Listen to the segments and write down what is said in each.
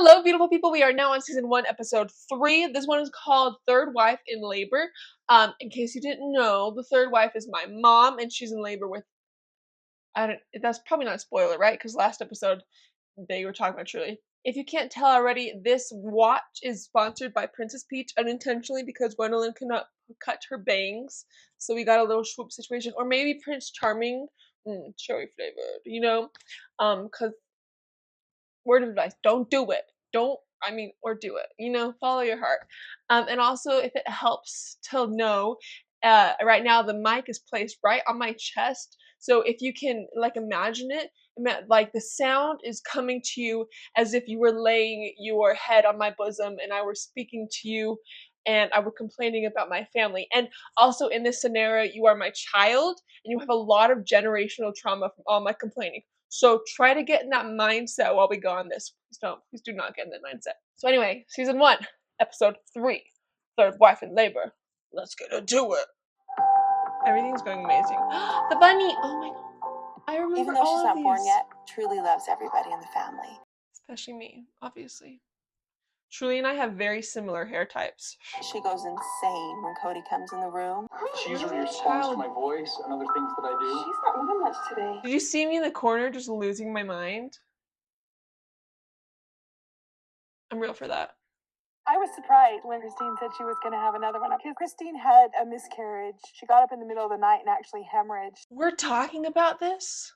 Hello, beautiful people. We are now on season 1, episode 3. This one is called Third Wife in Labor. In case you didn't know, the third wife is my mom, and she's in labor with. That's probably not a spoiler, right? Because last episode they were talking about Truly. If you can't tell already, this watch is sponsored by Princess Peach unintentionally because Gwendolyn cannot cut her bangs, so we got a little swoop situation, or maybe Prince Charming, cherry flavored, because. Word of advice, don't do it. Or do it. Follow your heart. And also, if it helps to know, right now the mic is placed right on my chest. So if you can, imagine it, like the sound is coming to you as if you were laying your head on my bosom and I were speaking to you and I were complaining about my family. And also in this scenario, you are my child and you have a lot of generational trauma from all my complaining. So try to get in that mindset while we go on this. Please do not get in that mindset. So anyway, season 1, episode 3, Third Wife in Labor. Let's get into it. Everything's going amazing. The bunny! Oh my god. I remember Even though all she's of not born these. yet, Truly loves everybody in the family. Especially me, obviously. Truly and I have very similar hair types. She goes insane when Kody comes in the room. She usually responds to my voice and other things that I do. She's not moving much today. Did you see me in the corner just losing my mind? I'm real for that. I was surprised when Christine said she was going to have another one. Because Christine had a miscarriage. She got up in the middle of the night and actually hemorrhaged. We're talking about this?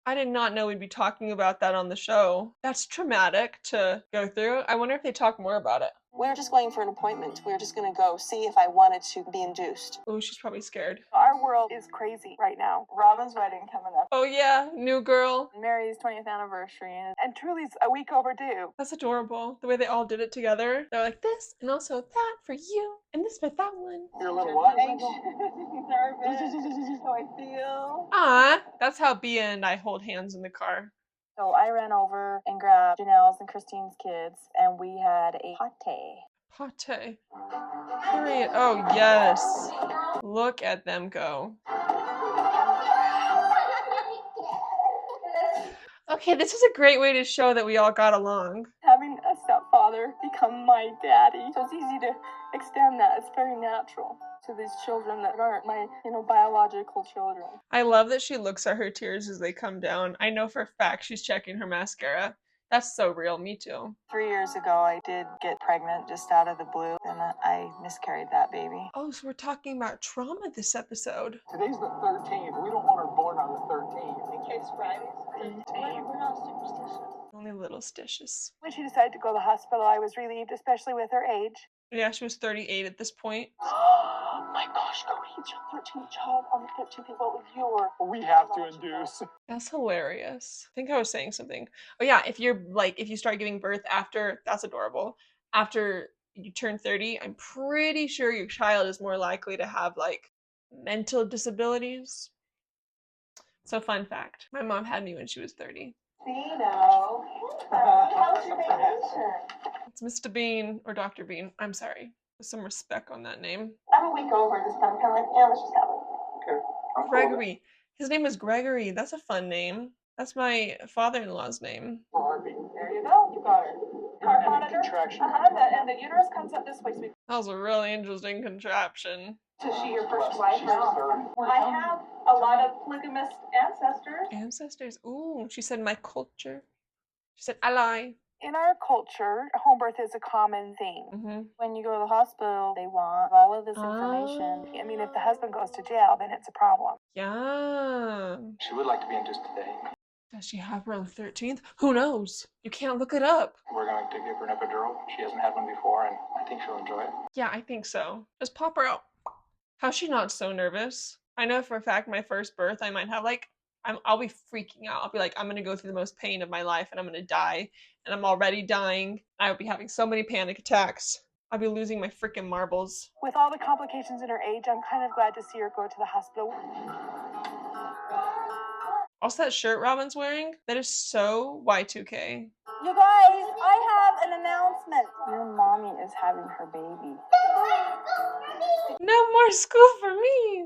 I did not know we'd be talking about that on the show. That's traumatic to go through. I wonder if they talk more about it. We were just waiting for an appointment. We were just going to go see if I wanted to be induced. Oh, she's probably scared. Our world is crazy right now. Robyn's wedding coming up. Oh yeah, new girl. Mary's 20th anniversary. And Truly's a week overdue. That's adorable. The way they all did it together. They're like this, and also that for you, and this for that one. You're a little what? Nervous. How I feel. Ah, that's how Bia and I hold hands in the car. So I ran over and grabbed Janelle's and Christine's kids, and we had a pate. Pate. Period. Oh, yes. Look at them go. Okay, this is a great way to show that we all got along. Having a stepfather become my daddy, so it's easy to extend that. It's very natural to these children that aren't my, biological children. I love that she looks at her tears as they come down. I know for a fact she's checking her mascara. That's so real. Me too. 3 years ago, I did get pregnant just out of the blue, and I miscarried that baby. Oh, so we're talking about trauma this episode. Today's the 13th. We don't want her born on the 13th. In case Friday's 13th. We're not superstitious. Only little stitches. When she decided to go to the hospital, I was relieved, especially with her age. Yeah, she was 38 at this point. Oh my gosh, Kody, it's your 13th child on the 13th people with you. We have to induce. That's hilarious. I think I was saying something. Oh yeah, if you start giving birth after, that's adorable. After you turn 30, I'm pretty sure your child is more likely to have mental disabilities. So fun fact, my mom had me when she was 30. How was your vacation? It's Mr. Bean or Dr. Bean. I'm sorry. With some respect on that name. I'm a week over this time, kind of like, let's just have it. Okay. Gregory. His name is Gregory. That's a fun name. That's my father-in-law's name. Barbie. There you go. You got it. Heart And a monitor. contraction. And the uterus comes up this way, so That was a really interesting contraption. is she your first wife? She's the third. I have a lot of polygamous ancestors. Ancestors. Ooh, she said my culture. She said ally. In our culture, home birth is a common thing. Mm-hmm. When you go to the hospital, they want all of this information. I mean, if the husband goes to jail, then it's a problem. Yeah. She would like to be induced today. Does she have her on the 13th? Who knows? You can't look it up. We're going to give her an epidural. She hasn't had one before, and I think she'll enjoy it. Yeah, I think so. Just pop her out. How's she not so nervous? I know for a fact my first birth, I might have I'll be freaking out. I'll be like, I'm going to go through the most pain of my life and I'm going to die. And I'm already dying. I would be having so many panic attacks. I'll be losing my freaking marbles. With all the complications in her age, I'm kind of glad to see her go to the hospital. Also, that shirt Robyn's wearing, that is so Y2K. You guys, I have an announcement. Your mommy is having her baby. No more school for me.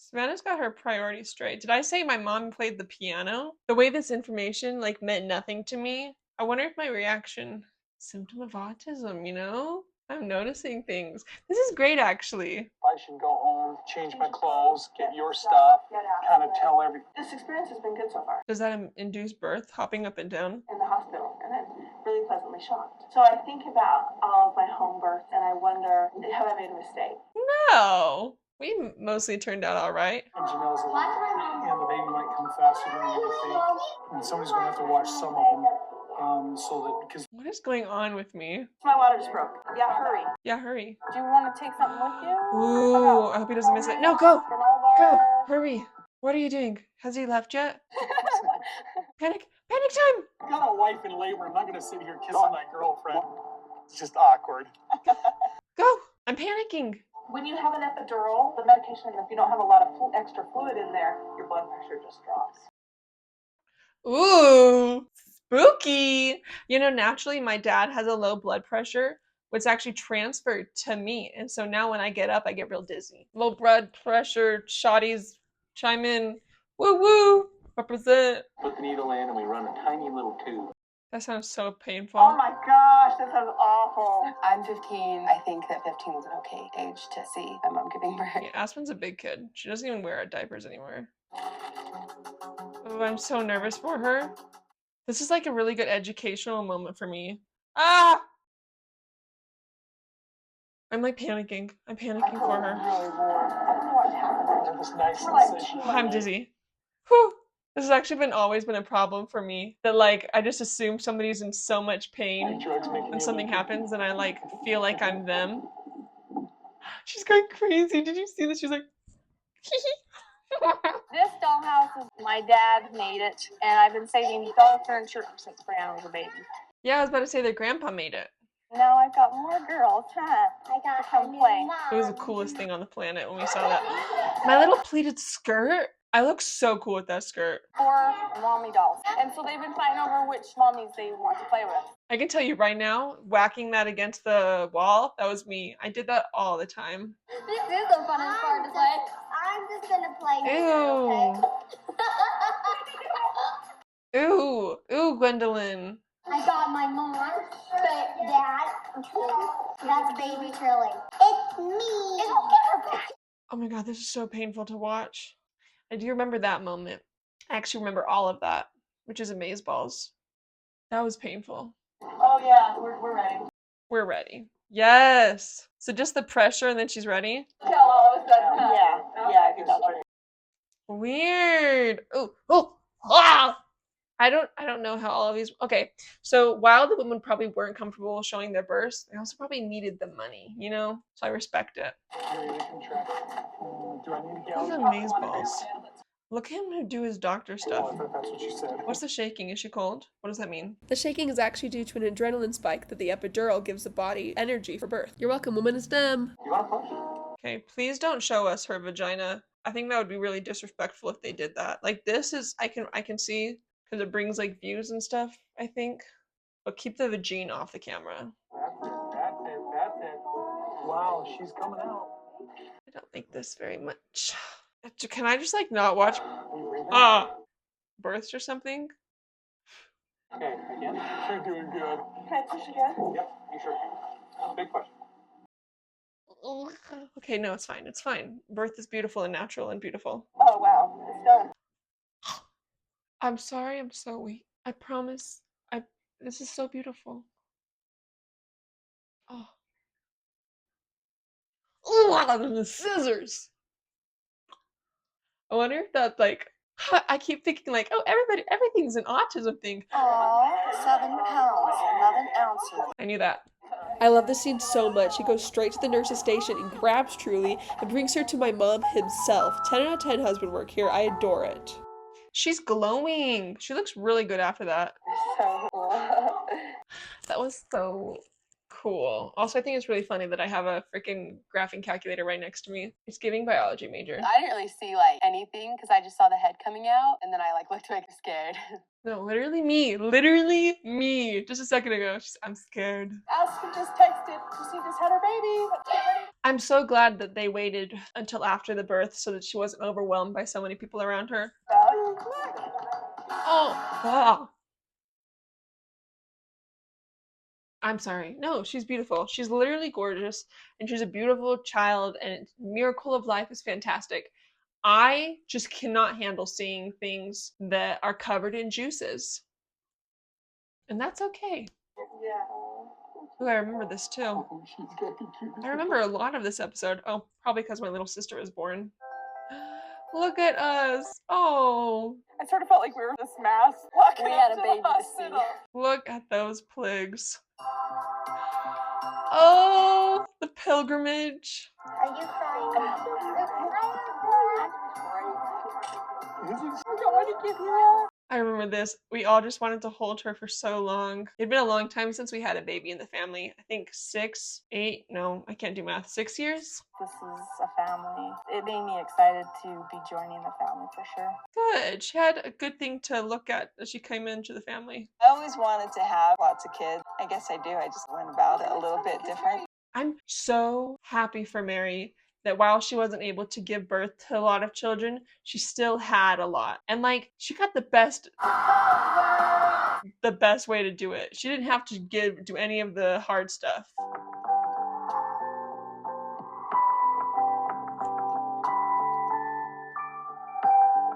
Savannah's got her priorities straight. Did I say my mom played the piano? The way this information like meant nothing to me. I wonder if my reaction, symptom of autism, you know? I'm noticing things. This is great actually. I should go home, change my clothes, get your stuff, kind of tell every. This experience has been good so far. Does that induce birth, hopping up and down? In the hospital, and I'm really pleasantly shocked. So I think about all of my home births, and I wonder, have I made a mistake? No. We mostly turned out all right. And Janelle's like, yeah, the baby might come faster than you think. And somebody's going to have to watch some of them. So that, because. What is going on with me? My water just broke. Yeah, hurry. Yeah, hurry. Do you want to take something with you? Ooh, I hope he doesn't miss it. No, go! Go! Hurry! What are you doing? Has he left yet? Panic! Panic time! I got a wife in labor. I'm not going to sit here kissing my girlfriend. It's just awkward. Go! I'm panicking. When you have an epidural, the medication, if you don't have a lot of extra fluid in there, your blood pressure just drops. Ooh, spooky. You know, naturally, my dad has a low blood pressure, which actually transferred to me. And so now when I get up, I get real dizzy. Low blood pressure, shotties, chime in. Woo woo, represent. Put the needle in and we run a tiny little tube. That sounds so painful. Oh my gosh, this is awful. I'm 15. I think that 15 was an okay age to see my mom giving birth. Yeah, Aspen's a big kid. She doesn't even wear diapers anymore. Oh, I'm so nervous for her. This is like a really good educational moment for me. Ah! I'm like panicking. I'm panicking for her. I don't know what happened. It was nice Oh, I'm dizzy. Whew. This has actually always been a problem for me. That like I just assume somebody's in so much pain when something happens, and I like feel like I'm them. She's going crazy. Did you see this? She's like, This dollhouse is my dad made it, and I've been saving doll furniture since Brianna was a baby. yeah, I was about to say their grandpa made it. Now I've got more girls, huh? I got come play. It was the coolest thing on the planet when we saw that. My little pleated skirt. I look so cool with that skirt. 4 mommy dolls. And so they've been fighting over which mommies they want to play with. I can tell you right now, whacking that against the wall, that was me. I did that all the time. This is the funnest part to play. I'm just gonna play. Ew. Okay? Ooh. Ooh, Gwendolyn. I got my mom, but dad, that's baby Trilly. It's me. It'll get her back. Oh my god, this is so painful to watch. I do remember that moment. I actually remember all of that, which is amazeballs. That was painful. Oh yeah, we're ready. We're ready. Yes. So just the pressure and then she's ready? Tell all of a sudden. Yeah, I think that's right. Weird. Oh, oh, ah! I don't know how all of these. Okay, so while the women probably weren't comfortable showing their births, they also probably needed the money, you know? So I respect it. Do I need to get Those amazeballs. Look at him do his doctor Oh, stuff. I thought that's what you said. What's the shaking? Is she cold? What does that mean? The shaking is actually due to an adrenaline spike that the epidural gives the body energy for birth. You're welcome, woman is STEM. You want to push? Okay, please don't show us her vagina. I think that would be really disrespectful if they did that. Like this is, I can see, because it brings like views and stuff, I think. But keep the vagina off the camera. That's it. Wow, she's coming out. I don't like this very much. Can I just like not watch births or something? Okay, again. You're doing good. Can I push again? Yep, you sure can. Big question. Okay, no, it's fine. It's fine. Birth is beautiful and natural and beautiful. Oh wow, it's done. I'm sorry, I'm so weak. I promise. This is so beautiful. Oh. Ooh, the scissors. I wonder if that's like, I keep thinking like, oh, everything's an autism thing. Aww, 7 pounds, 11 ounces. I knew that. I love this scene so much. He goes straight to the nurse's station and grabs Truly and brings her to my mom himself. 10 out of 10 husband work here. I adore it. She's glowing. She looks really good after that. So cool. That was so Cool. Also, I think it's really funny that I have a freaking graphing calculator right next to me. It's giving biology major. I didn't really see like anything because I just saw the head coming out, and then I like looked like scared. No, literally me. Literally me. Just a second ago, I'm scared. Aspen just texted, Chrissy just had her baby. Let's get ready. I'm so glad that they waited until after the birth so that she wasn't overwhelmed by so many people around her. Oh, ah. I'm sorry. No, she's beautiful. She's literally gorgeous, and she's a beautiful child, and Miracle of Life is fantastic. I just cannot handle seeing things that are covered in juices. And that's okay. Yeah. Ooh, I remember this too. I remember a lot of this episode. Oh, probably because my little sister was born. Look at us. Oh. I sort of felt like we were this mass walking We had up a to baby the to see. hospital. Look at those pigs. Oh, the pilgrimage. Are you crying? I don't want to give you that. I remember this. We all just wanted to hold her for so long. It'd been a long time since we had a baby in the family. I think 6, 8, no, I can't do math. 6 years? This is a family. It made me excited to be joining the family for sure. Good. She had a good thing to look at as she came into the family. I always wanted to have lots of kids. I guess I do. I just went about it a little bit different. I'm so happy for Meri that while she wasn't able to give birth to a lot of children, she still had a lot. And like, she got the best way to do it. She didn't have to do any of the hard stuff.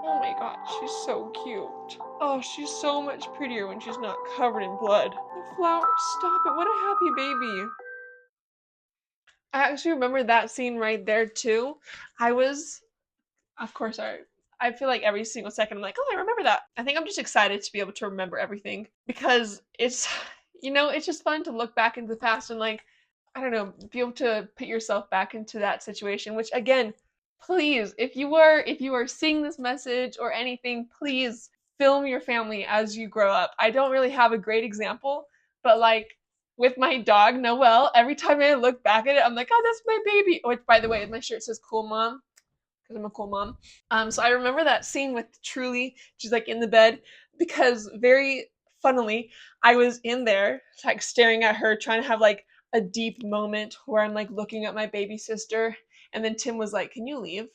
Oh my god, she's so cute. Oh, she's so much prettier when she's not covered in blood. The flower, stop it, what a happy baby. I actually remember that scene right there too. Of course, I feel like every single second I'm like, oh, I remember that. I think I'm just excited to be able to remember everything because it's, it's just fun to look back into the past and like, I don't know, be able to put yourself back into that situation, which again, please, if you are seeing this message or anything, please film your family as you grow up. I don't really have a great example, but like, with my dog, Noelle, every time I look back at it, I'm like, oh, that's my baby. Which, by the way, my shirt says cool mom, because I'm a cool mom. So I remember that scene with Truly, she's like in the bed, because very funnily, I was in there, like staring at her, trying to have like a deep moment where I'm like looking at my baby sister. And then Tim was like, can you leave?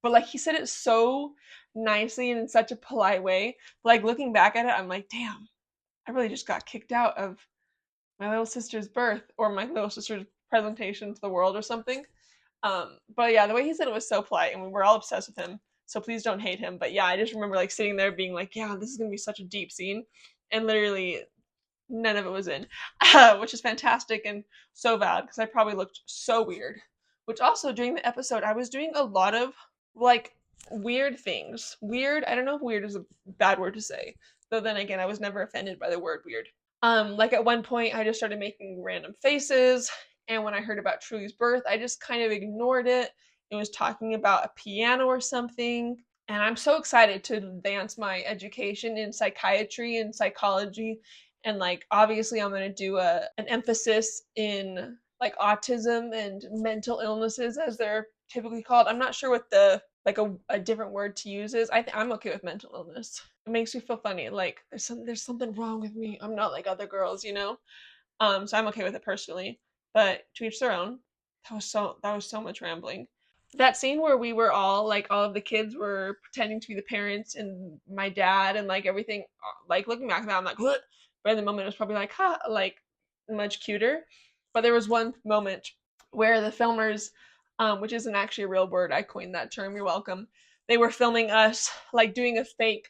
But like, he said it so nicely and in such a polite way. Like, looking back at it, I'm like, damn, I really just got kicked out of my little sister's birth or my little sister's presentation to the world or something. But yeah, the way he said it was so polite, and we were all obsessed with him. So please don't hate him. But yeah, I just remember like sitting there being like, yeah, this is gonna be such a deep scene, and literally none of it was in, which is fantastic and so valid because I probably looked so weird. Which also during the episode, I was doing a lot of like weird things. Weird. I don't know if weird is a bad word to say. Though then again, I was never offended by the word weird. Like at one point I just started making random faces, and when I heard about Truly's birth, I just kind of ignored it. It was talking about a piano or something, and I'm so excited to advance my education in psychiatry and psychology, and like obviously I'm going to do an emphasis in like autism and mental illnesses as they're typically called. I'm not sure what the like a different word to use is. I'm okay with mental illness. It makes me feel funny. Like there's something wrong with me. I'm not like other girls, So I'm okay with it personally. But to each their own. That was so much rambling. That scene where we were all like all of the kids were pretending to be the parents and my dad and like everything, like looking back at that, I'm like, what? But in the moment it was probably like, huh, like much cuter. But there was one moment where the filmers, which isn't actually a real word, I coined that term, you're welcome. They were filming us like doing a fake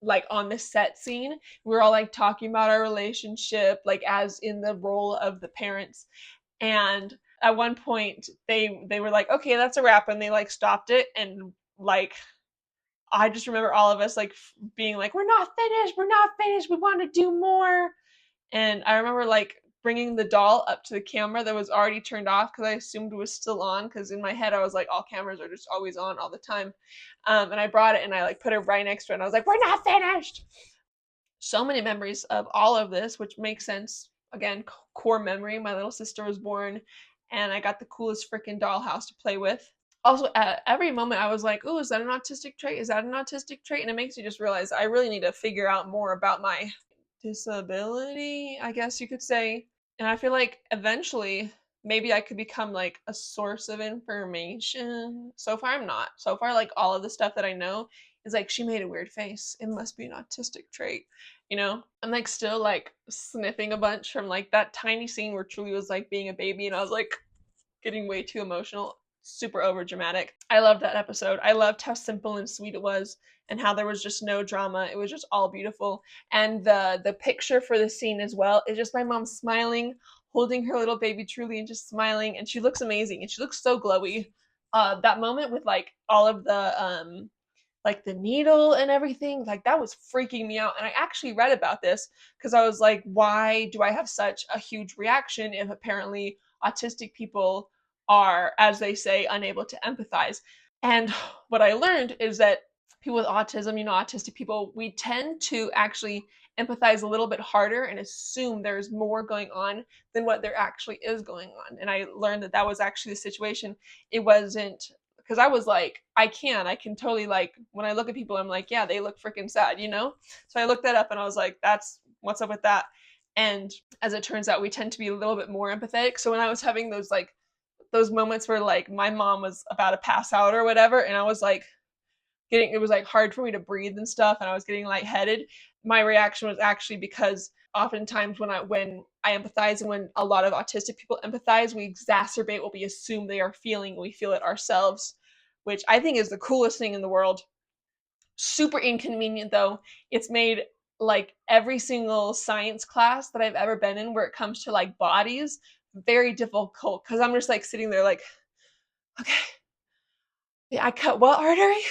like on the set scene. We were all like talking about our relationship, like as in the role of the parents. And at one point they were like, okay, that's a wrap, and they like stopped it, and like I just remember all of us like being like, we're not finished, we want to do more. And I remember like bringing the doll up to the camera that was already turned off because I assumed it was still on, because in my head I was like, all cameras are just always on all the time. And I brought it and I like put it right next to it, and I was like, we're not finished. So many memories of all of this, which makes sense again, core memory. My little sister was born, and I got the coolest freaking dollhouse to play with. Also, at every moment, I was like, "Oh, is that an autistic trait? Is that an autistic trait?" And it makes you just realize I really need to figure out more about my disability, I guess you could say. And I feel like eventually maybe I could become like a source of information. So far, I'm not. So far, like all of the stuff that I know is like, she made a weird face. It must be an autistic trait. You know, I'm like still like sniffing a bunch from like that tiny scene where Truly was like being a baby, and I was like getting way too emotional, super over dramatic. I loved that episode. I loved how simple and sweet it was, and how there was just no drama. It was just all beautiful. And the picture for the scene as well is just my mom smiling, holding her little baby Truly, and just smiling, and she looks amazing, and she looks so glowy. That moment with like all of the like the needle and everything, like that was freaking me out. And I actually read about this because I was like, why do I have such a huge reaction if apparently autistic people are, as they say, unable to empathize? And what I learned is that people with autism, autistic people, we tend to actually empathize a little bit harder and assume there's more going on than what there actually is going on. And I learned that that was actually the situation. It wasn't, because I was like, I can totally, like, when I look at people, I'm like, yeah, they look freaking sad, So I looked that up and I was like, that's what's up with that. And as it turns out, we tend to be a little bit more empathetic. So when I was having those moments where like my mom was about to pass out or whatever, and I was like it was like hard for me to breathe and stuff, and I was getting lightheaded, my reaction was actually because oftentimes when I empathize, and when a lot of autistic people empathize, we exacerbate what we assume they are feeling. We feel it ourselves, which I think is the coolest thing in the world. Super inconvenient though. It's made like every single science class that I've ever been in where it comes to like bodies very difficult, because I'm just like sitting there like, okay, yeah, I cut what artery?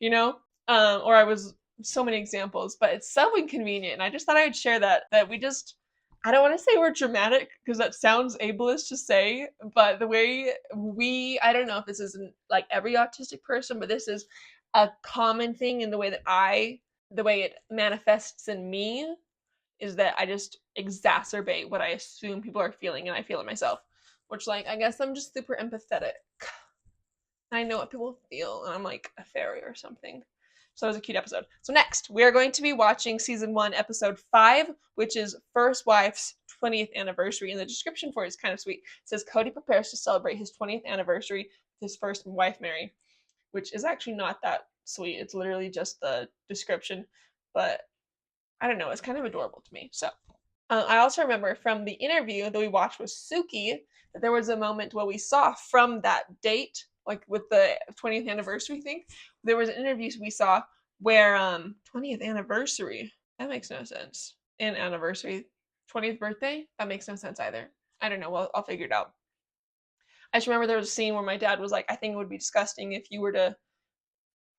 you know? Or I was, so many examples, but it's so inconvenient. And I just thought I would share that we just, I don't want to say we're dramatic because that sounds ableist to say, but the way I don't know if this isn't like every autistic person, but this is a common thing in the way the way it manifests in me, is that I just exacerbate what I assume people are feeling, and I feel it myself, which, like, I guess I'm just super empathetic. I know what people feel, and I'm like a fairy or something. So it was a cute episode. So next, we are going to be watching season 1, episode 5, which is First Wife's 20th anniversary. And the description for it is kind of sweet. It says Kody prepares to celebrate his 20th anniversary with his first wife, Meri, which is actually not that sweet. It's literally just the description, but I don't know. It's kind of adorable to me. So I also remember from the interview that we watched with Suki that there was a moment where we saw from that date, like with the 20th anniversary thing, there was an interview we saw where 20th anniversary, that makes no sense. And anniversary, 20th birthday, that makes no sense either. I don't know. Well, I'll figure it out. I just remember there was a scene where my dad was like, I think it would be disgusting if you were to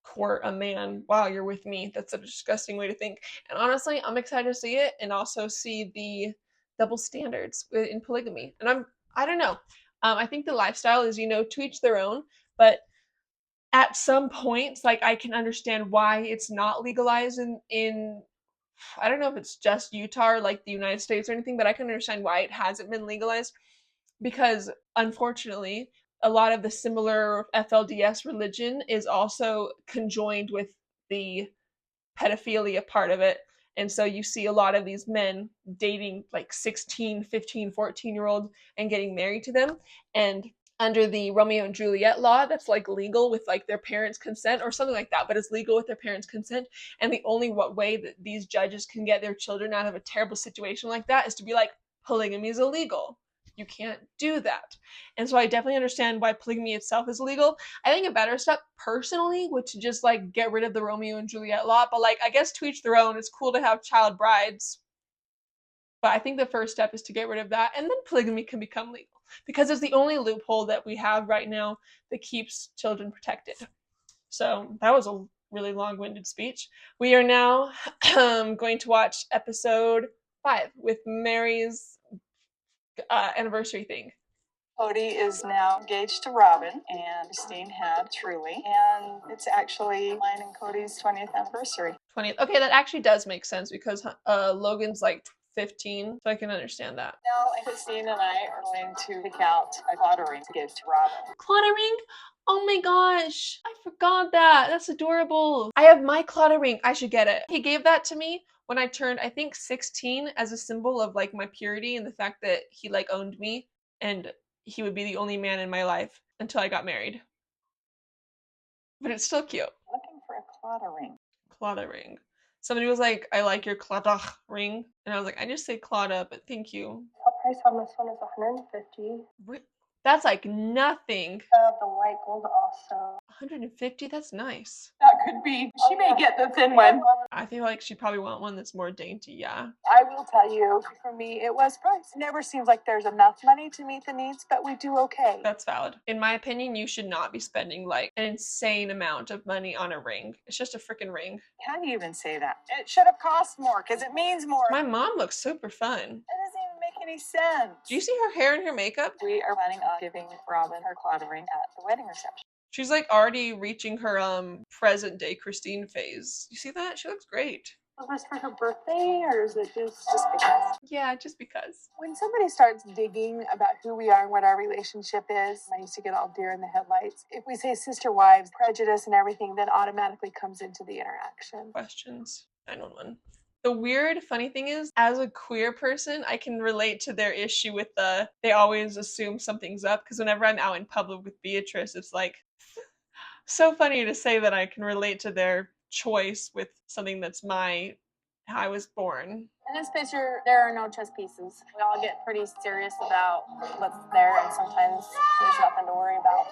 court a man while you're with me. That's a disgusting way to think. And honestly, I'm excited to see it, and also see the double standards in polygamy. And I don't know. I think the lifestyle is, to each their own, but at some points, like, I can understand why it's not legalized in I don't know if it's just Utah or like the United States or anything, but I can understand why it hasn't been legalized, because unfortunately a lot of the similar FLDS religion is also conjoined with the pedophilia part of it. And so you see a lot of these men dating like 16, 15, 14-year-olds and getting married to them. And under the Romeo and Juliet law, that's like legal with like their parents' consent or something like that, but it's legal with their parents' consent. And the only way that these judges can get their children out of a terrible situation like that is to be like, polygamy is illegal. You can't do that. And so I definitely understand why polygamy itself is illegal. I think a better step personally would to just like get rid of the Romeo and Juliet law, but like, I guess to each their own. It's cool to have child brides, but I think the first step is to get rid of that, and then polygamy can become legal, because it's the only loophole that we have right now that keeps children protected. So that was a really long-winded speech. We are now going to watch episode 5 with Meri's anniversary thing. Kody is now engaged to Robyn, and Christine had Truly, and it's actually mine and Kody's 20th anniversary. 20th. Okay, that actually does make sense, because Logan's like 15, so I can understand that. Now, Christine and I are going to pick out a pottery to give to Robyn. Cluttering? Oh my gosh, I forgot that. That's adorable. I have my cluttering. I should get it. He gave that to me when I turned, I think, 16 as a symbol of like my purity and the fact that he like owned me and he would be the only man in my life until I got married. But it's still cute. Looking for a cluttering. Cluttering. Somebody was like, I like your clutter ring. And I was like, I just say clutter, but thank you. Top price on this one is 150. That's like nothing. The white gold also. 150? That's nice. That could be. She may get the thin one. I feel like she probably want one that's more dainty, yeah. I will tell you, for me, it was price. It never seems like there's enough money to meet the needs, but we do okay. That's valid. In my opinion, you should not be spending like an insane amount of money on a ring. It's just a freaking ring. How do you even say that? It should have cost more because it means more. My mom looks super fun. It doesn't even make any sense. Do you see her hair and her makeup? We are planning on giving Robyn her cluttering at the wedding reception. She's like already reaching her present day Christine phase. You see that? She looks great. Was this for her birthday or is it just because? Yeah, just because. When somebody starts digging about who we are and what our relationship is, I used to get all deer in the headlights. If we say sister wives, prejudice and everything, then automatically comes into the interaction. Questions. 911. The weird, funny thing is, as a queer person, I can relate to their issue with they always assume something's up. Because whenever I'm out in public with Beatrice, it's like so funny to say that I can relate to their choice with something that's how I was born. In this picture, there are no chess pieces. We all get pretty serious about what's there, and sometimes there's nothing to worry about.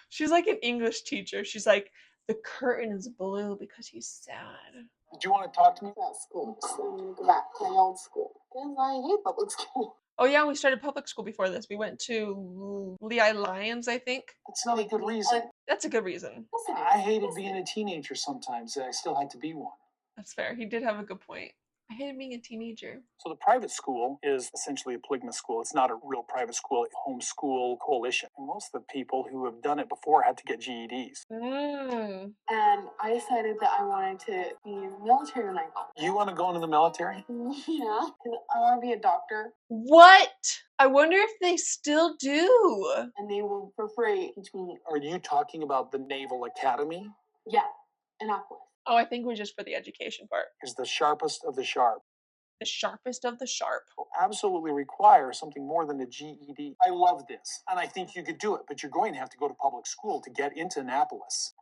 She's like an English teacher. She's like, the curtain is blue because he's sad. Do you want to talk to me? At school, so I'm gonna go back to my old school because I hate public school. Oh yeah, we started public school before this. We went to Lehigh Lions, I think. It's not a good reason. That's a good reason. I hated being a teenager sometimes, and I still had to be one. That's fair. He did have a good point. I hated being a teenager. So the private school is essentially a polygamous school. It's not a real private school, it's a homeschool coalition. And most of the people who have done it before had to get GEDs. Mm. And I decided that I wanted to be in the military when I got. You want to go into the military? Yeah, because I want to be a doctor, What? I wonder if they still do. and they will for free teach me. Are you talking about the Naval Academy? Yeah, Annapolis. Oh, I think it was just for the education part. Is the sharpest of the sharp. The sharpest of the sharp. Will absolutely require something more than a GED. I love this, and I think you could do it, but you're going to have to go to public school to get into Annapolis.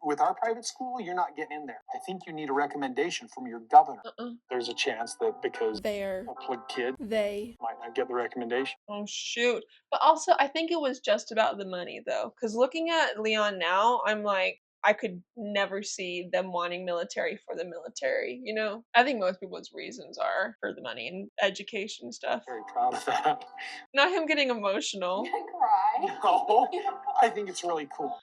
With our private school, you're not getting in there. I think you need a recommendation from your governor. There's a chance that because There. a plug kid They. might not get the recommendation. Oh shoot. But also, I think it was just about the money though. Because looking at Leon now, I'm like, I could never see them wanting military for the military, you know? I think most people's reasons are for the money and education stuff. Very proud of that. Not him getting emotional. Cry. No, I think it's really cool.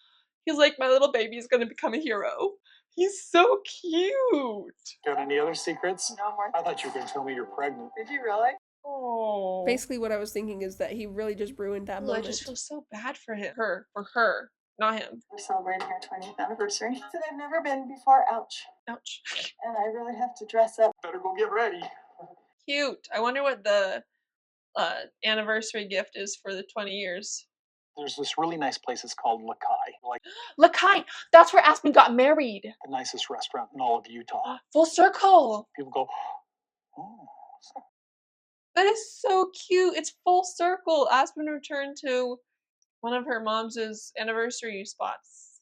He's like, my little baby is gonna become a hero. He's so cute. Got any other secrets? No more. I thought you were going to tell me you're pregnant. Did you really? Oh. Basically, what I was thinking is that he really just ruined that I moment. just feel so bad for him. For her, not him. We're celebrating our 20th anniversary. So I've never been before. Ouch. Ouch. And I really have to dress up. Better go get ready. Cute. I wonder what the anniversary gift is for the 20 years. There's this really nice place. It's called Lakai, like Lakai, that's where Aspen got married. the nicest restaurant in all of Utah. Full circle. People go, oh. That is so cute. It's full circle. Aspen returned to one of her mom's anniversary spots.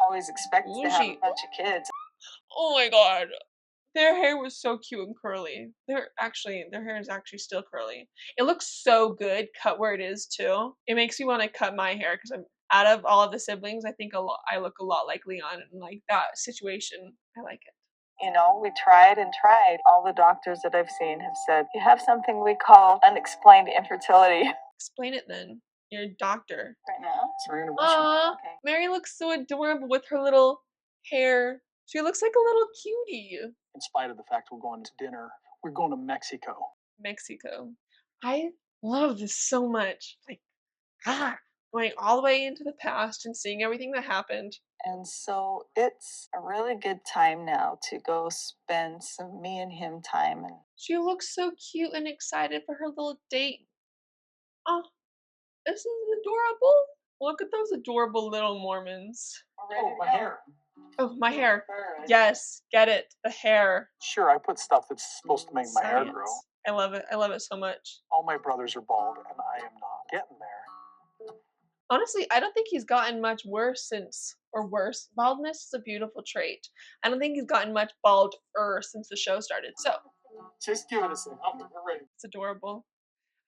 Always expected to have a Bougie. bunch of kids. Oh my god. Their hair was so cute and curly. Their hair is actually still curly. It looks so good cut where it is too. It makes me want to cut my hair because I'm out of all of the siblings. I think I look a lot like Leon, and like that situation, I like it. You know, we tried and tried. All the doctors that I've seen have said, you have something we call unexplained infertility. Explain it then. You're a doctor. Right now? It's our anniversary. Aww. Okay. Mary looks so adorable with her little hair. She looks like a little cutie. In spite of the fact we're going to dinner, we're going to Mexico. Mexico. I love this so much. Like, Going all the way into the past and seeing everything that happened. And so it's a really good time now to go spend some me and him time. And She looks so cute and excited for her little date. Oh, this is adorable. Look at those adorable little Mormons. Oh, my hair. Oh, my hair. Yes, get it. The hair. Sure, I put stuff that's supposed to make my hair grow. Science. I love it. I love it so much. All my brothers are bald, and I am not getting there. Honestly, I don't think he's gotten much worse since, or worse. Baldness is a beautiful trait. I don't think he's gotten much balder since the show started. So, Just give it a second. Okay, we're ready. it's adorable.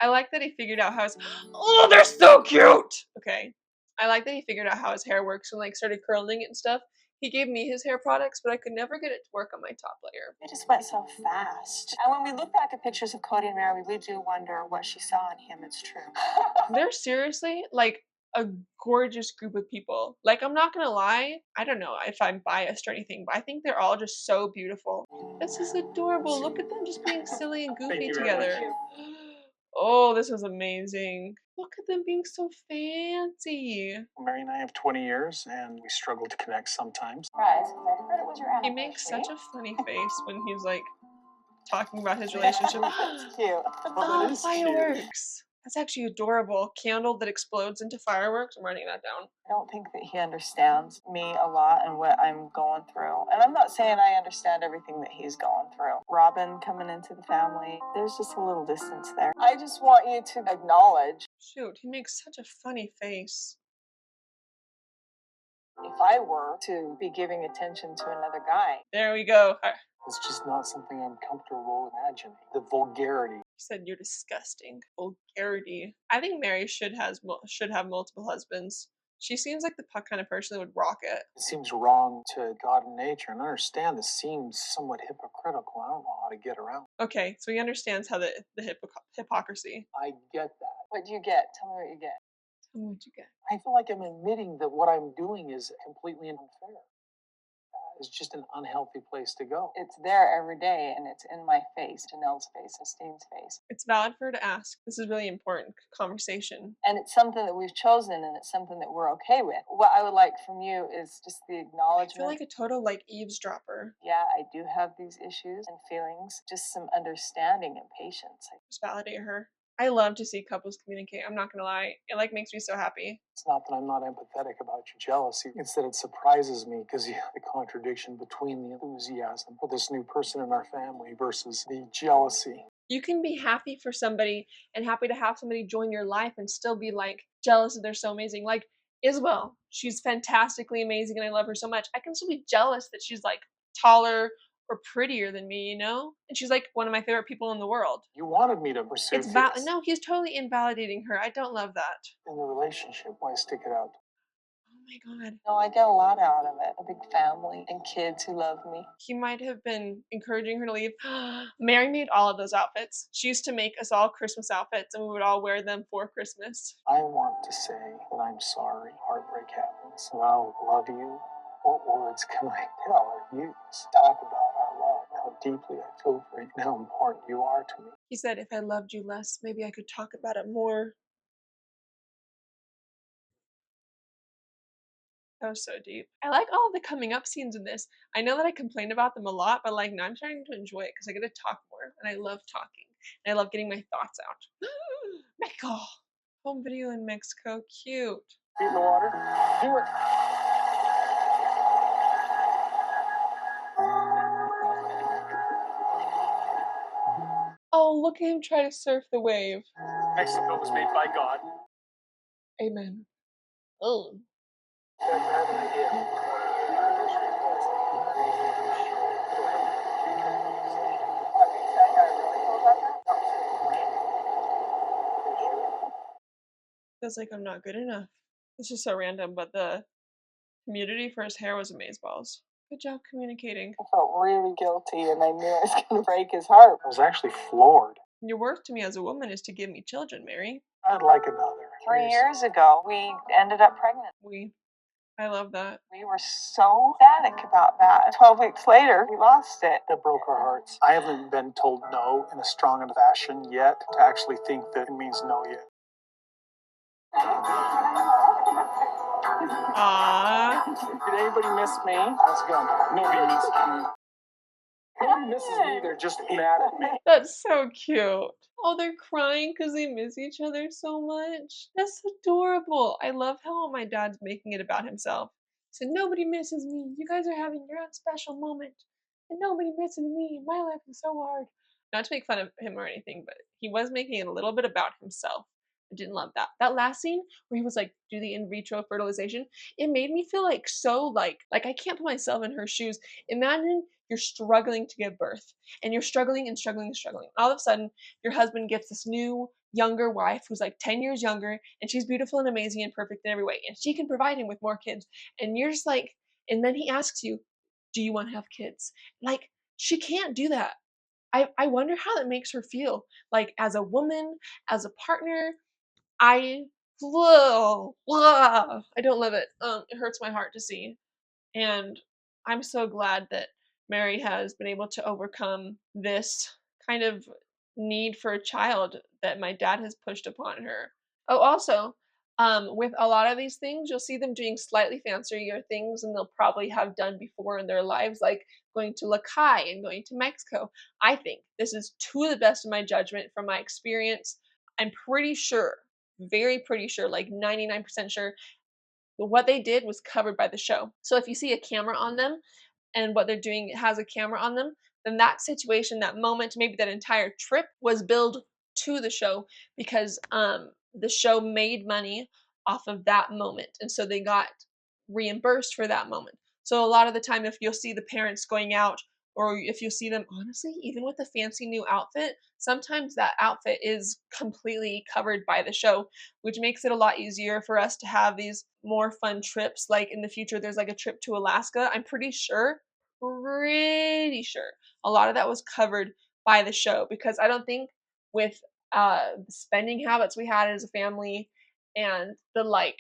I like that he figured out how his. Oh, they're so cute! Okay. I like that he figured out how his hair works and like started curling it and stuff. He gave me his hair products, but I could never get it to work on my top layer. it just went so fast. And when we look back at pictures of Kody and Meri, we do wonder what she saw in him. It's true. They're seriously like a gorgeous group of people. Like, I'm not gonna lie, I don't know if I'm biased or anything, but I think they're all just so beautiful. This is adorable. Look at them just being silly and goofy you very much. together. Oh, this was amazing. Look at them being so fancy. Mary and I have 20 years, and we struggle to connect sometimes. Surprise, because I heard it was your He anniversary. makes such a funny face when he's like talking about his relationship. That's cute. Oh, that is cute. fireworks. That's actually adorable. Candle that explodes into fireworks. I'm writing that down. I don't think that he understands me a lot and what I'm going through. And I'm not saying I understand everything that he's going through. Robyn coming into the family, there's just a little distance there. I just want you to acknowledge, Shoot, he makes such a funny face. if I were to be giving attention to another guy, There we go. It's just not something I'm comfortable imagining. The vulgarity. You said you're disgusting. Vulgarity. I think Meri should have multiple husbands. She seems like the kind of person that would rock it. It seems wrong to God and nature, and I understand this seems somewhat hypocritical. I don't know how to get around. Okay, so he understands how the hypocrisy. I get that. what do you get? Tell me what you get. Tell me what you get. I feel like I'm admitting that what I'm doing is completely unfair. It's just an unhealthy place to go. It's there every day, and it's in my face, Janelle's face, Esteem's face. It's valid for her to ask. This is really important conversation. And it's something that we've chosen, and it's something that we're okay with. What I would like from you is just the I acknowledgement. feel like a total like eavesdropper. Yeah, I do have these issues and feelings. Just some understanding and patience. Just validate her. I love to see couples communicate. I'm not gonna lie. It like makes me so happy. It's not that I'm not empathetic about your jealousy. It's that it surprises me because the contradiction between the enthusiasm for this new person in our family versus the jealousy. You can be happy for somebody and happy to have somebody join your life and still be like jealous that they're so amazing. Like Isabel, she's fantastically amazing and I love her so much. I can still be jealous that she's like taller or prettier than me, you know? And she's like one of my favorite people in the world. You wanted me to pursue It's this no, he's totally invalidating her. I don't love that. in the relationship. Why stick it out? Oh my god. No, I get a lot out of it. A big family and kids who love me. He might have been encouraging her to leave. Mary made all of those outfits. She used to make us all Christmas outfits and we would all wear them for Christmas. I want to say that I'm sorry heartbreak happens, and I'll love you. What words can I tell or use? Talk about our love, how deeply I feel for you, and how important you are to me. He said, if I loved you less, maybe I could talk about it more. That was so deep. I like all the coming up scenes in this. I know that I complain about them a lot, but like now I'm starting to enjoy it because I get to talk more and I love talking. And I love getting my thoughts out. Mexico. Home video in Mexico. Cute. Feet in the water. Do it. Oh, look at him try to surf the wave. Mexico was made by God. Amen. Oh. Feels like I'm not good enough. This is so random, but the community for his hair was amazeballs. Good job communicating. I felt really guilty, and I knew I was going to break his heart. I was actually floored. Your worth to me as a woman is to give me children, Mary. I'd like another. 3 years ago, we ended up pregnant. I love that. We were so ecstatic about that. 12 weeks later, we lost it. That broke our hearts. I haven't been told no in a strong enough fashion yet to actually think that it means no yet. Aww. Did anybody miss me? Let's go. Nobody misses me. Nobody misses me. They're just mad at me. That's so cute. Oh, they're crying because they miss each other so much. That's adorable. I love how my dad's making it about himself. So nobody misses me. You guys are having your own special moment. And nobody misses me. My life is so hard. Not to make fun of him or anything, but he was making it a little bit about himself. I didn't love that. That last scene where he was like, do the in vitro fertilization, it made me feel like so like I can't put myself in her shoes. Imagine you're struggling to give birth and you're struggling and struggling and struggling. All of a sudden, your husband gets this new, younger wife who's like 10 years younger, and she's beautiful and amazing and perfect in every way, and she can provide him with more kids. And you're just like, and then he asks you, do you want to have kids? Like, she can't do that. I wonder how that makes her feel. Like, as a woman, as a partner, I, whoa, I don't love it. It hurts my heart to see. And I'm so glad that Meri has been able to overcome this kind of need for a child that my dad has pushed upon her. Oh, also, with a lot of these things, you'll see them doing slightly fancier things than they'll probably have done before in their lives, like going to Lakai and going to Mexico. I think this is to the best of my judgment from my experience. I'm pretty sure, very pretty sure, like 99% sure, but what they did was covered by the show. So if you see a camera on them and what they're doing has a camera on them, then that situation, that moment, maybe that entire trip was billed to the show because the show made money off of that moment. And so they got reimbursed for that moment. So a lot of the time, if you'll see the parents going out, or if you see them, honestly, even with a fancy new outfit, sometimes that outfit is completely covered by the show, which makes it a lot easier for us to have these more fun trips. Like in the future, there's like a trip to Alaska. I'm pretty sure a lot of that was covered by the show because I don't think with the spending habits we had as a family and the like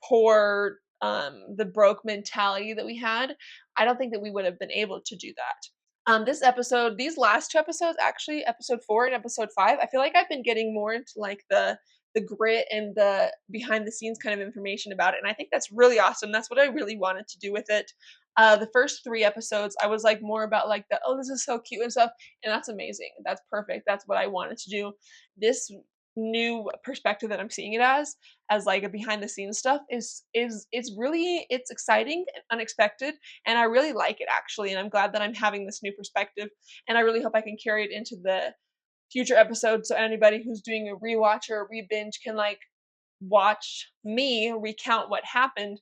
poor the broke mentality that we had, I don't think that we would have been able to do that. This episode, these last two episodes, actually episode 4 and episode 5, I feel like I've been getting more into like the grit and the behind the scenes kind of information about it, and I think that's really awesome. That's what I really wanted to do with it. The first 3 episodes, I was like more about like the, oh, this is so cute and stuff, and that's amazing. That's perfect. That's what I wanted to do. This new perspective that I'm seeing it as like a behind the scenes stuff is it's really, it's exciting and unexpected, and I really like it actually, and I'm glad that I'm having this new perspective, and I really hope I can carry it into the future episodes so anybody who's doing a rewatch or a re-binge can like watch me recount what happened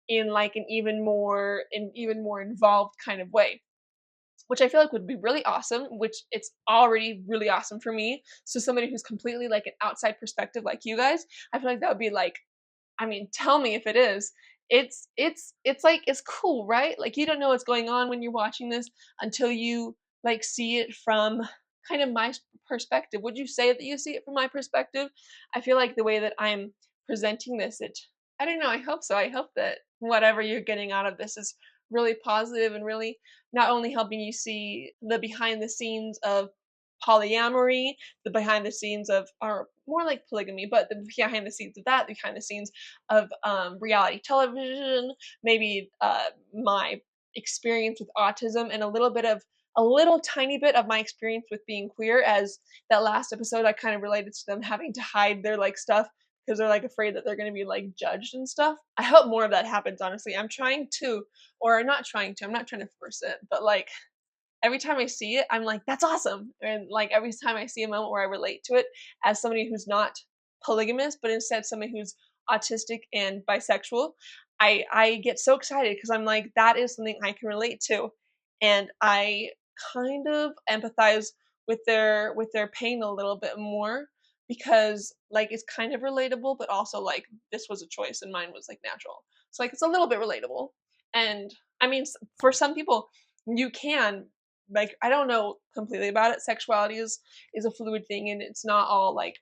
in like an even more involved kind of way, which I feel like would be really awesome, which it's already really awesome for me. So somebody who's completely like an outside perspective like you guys, I feel like that would be like, I mean, tell me if it is. It's like it's cool, right? Like you don't know what's going on when you're watching this until you like see it from kind of my perspective. Would you say that you see it from my perspective? I feel like the way that I'm presenting this, it, I don't know, I hope so. I hope that whatever you're getting out of this is really positive and really not only helping you see the behind the scenes of polyamory, the behind the scenes of, or more like polygamy, but the behind the scenes of that, the behind the scenes of reality television, maybe my experience with autism, and a little tiny bit of my experience with being queer, as that last episode I kind of related to them having to hide their like stuff because they're like afraid that they're going to be like judged and stuff. I hope more of that happens, honestly. I'm trying to, or not trying to, I'm not trying to force it, but like every time I see it, I'm like, that's awesome. And like every time I see a moment where I relate to it as somebody who's not polygamous, but instead somebody who's autistic and bisexual, I get so excited because I'm like, that is something I can relate to. And I kind of empathize with their pain a little bit more because like it's kind of relatable, but also like this was a choice and mine was like natural. So like it's a little bit relatable. And I mean, for some people, you can, like, I don't know completely about it. Sexuality is a fluid thing, and it's not all like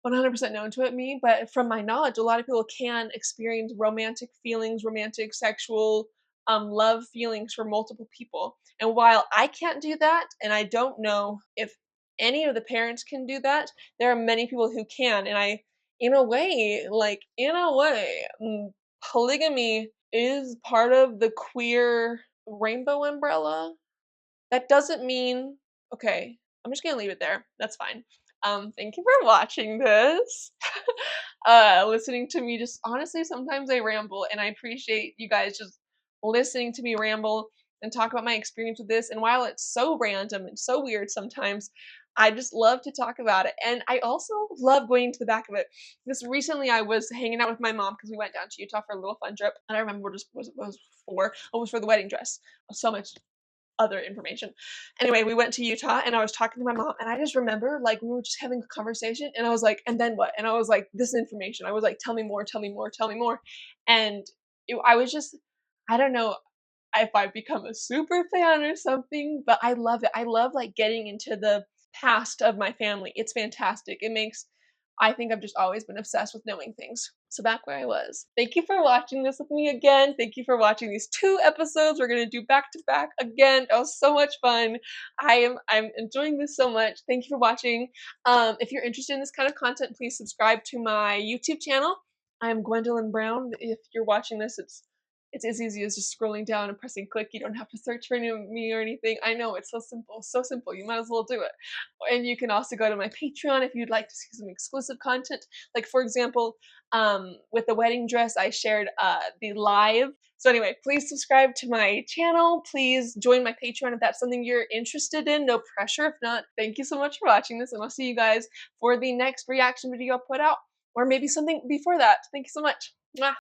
100% known to me. But from my knowledge, a lot of people can experience romantic feelings, romantic sexual love feelings for multiple people. And while I can't do that, and I don't know if any of the parents can do that, there are many people who can. And in a way, polygamy is part of the queer rainbow umbrella. That doesn't mean, okay, I'm just gonna leave it there. That's fine. Thank you for watching this. Listening to me just honestly, sometimes I ramble, and I appreciate you guys just listening to me ramble and talk about my experience with this. And while it's so random and so weird sometimes, I just love to talk about it. And I also love going to the back of it. This recently I was hanging out with my mom because we went down to Utah for a little fun trip. And I remember just was for, oh, it was for the wedding dress. So much other information. Anyway, we went to Utah and I was talking to my mom and I just remember like we were just having a conversation and I was like, and then what? And I was like, this information. I was like, tell me more, tell me more, tell me more. And I was just, I don't know if I've become a super fan or something, but I love it. I love like getting into the past of my family. It's fantastic. It makes, I think I've just always been obsessed with knowing things. So back where I was. Thank you for watching this with me again. Thank you for watching these 2 episodes. We're gonna do back to back again. That was so much fun. I'm enjoying this so much. Thank you for watching. If you're interested in this kind of content, please subscribe to my YouTube channel. I'm Gwendolyn Brown. If you're watching this, it's as easy as just scrolling down and pressing click. You don't have to search for me or anything. I know, it's so simple, so simple. You might as well do it. And you can also go to my Patreon if you'd like to see some exclusive content. Like for example, with the wedding dress, I shared the live. So anyway, please subscribe to my channel. Please join my Patreon if that's something you're interested in. No pressure. If not, thank you so much for watching this, and I'll see you guys for the next reaction video I'll put out, or maybe something before that. Thank you so much. Mwah.